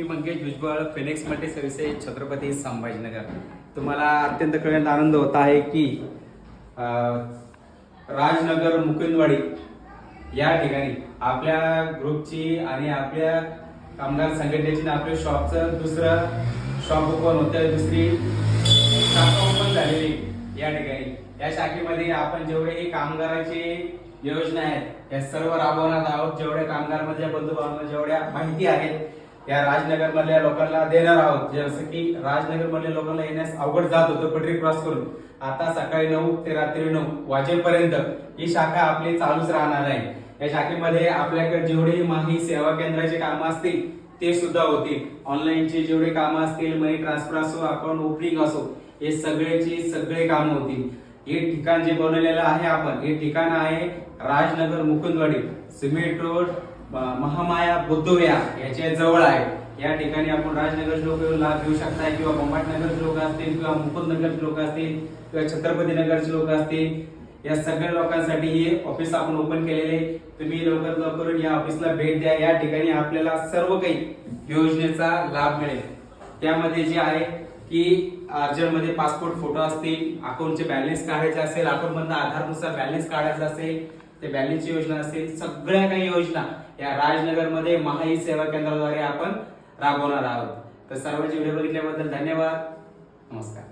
मी Mangesh Bhujbal, Phoenix multi services, Chhatrapati Sambhajinagar. तुम्हाला अत्यंत कळण्यात आनंद होत आहे की राजनगर मुकुंदवाडी या ठिकाणी आपल्या ग्रुपची आणि आपल्या कामगार संघटनेची आपल्या शॉपचं दुसरं शॉप ओपन होतं, दुसरी शाखा ओपन झालेली या ठिकाणी. या शाखेमध्ये आपण जेवढे कामगारांची योजना आहेत या सर्व राबवणार आहोत. जेवढ्या कामगारांमध्ये बंधुभावांना जेवढ्या माहिती आहेत या राजनगर मधल्या लोकांना देणार आहोत. जसं की राजनगर मधल्या लोकांना येण्यास अवघड जात होतं पटरी क्रॉस करून, आता सकाळी 9 ते रात्री 9 वाजेपर्यंत ही शाखा आपली चालूच राहणार आहे. या शाखेमध्ये आपल्याकडे जेवढे माही सेवा केंद्राचे कामं असतील ते सुद्धा होतील. ऑनलाईनचे जेवढे कामं असतील, मनी ट्रान्सफर असो, अकाउंट ओपनिंग असो, हे सगळे कामं होतील. हे ठिकाण जे बनवलेलं आहे आपण, हे ठिकाण आहे राजनगर मुकुंदवाडी, सिमेंट रोड, महामाया बुद्धविहार याच्या जवळ आहे. या ठिकाणी आपण राजनगरचे लोक येऊन लाभ घेऊ शकता, किंवा बोंबाटनगरचे लोक असतील, किंवा मुकुंदनगरचे लोक असतील, किंवा छत्रपती नगरचे लोक असतील, या सगळ्या लोकांसाठी हे ऑफिस आपण ओपन केलेले. तुम्ही लवकर या ऑफिसला भेट द्या. या ठिकाणी आपल्याला सर्व काही योजनेचा लाभ मिळेल. त्यामध्ये जे आहे की अर्जंटमध्ये पासपोर्ट फोटो असतील, अकाउंटचे बॅलन्स काढायचे असेल, अकाउंट मधून आधारनुसार बॅलन्स काढायचा असेल, ते बॅलन्सची योजना असेल, सगळ्या काही योजना या राजनगर मध्ये महाई सेवा केंद्राद्वारे आपण राबवणार आहोत. तर सर्वांची व्हिडिओ बघितल्याबद्दल धन्यवाद. नमस्कार.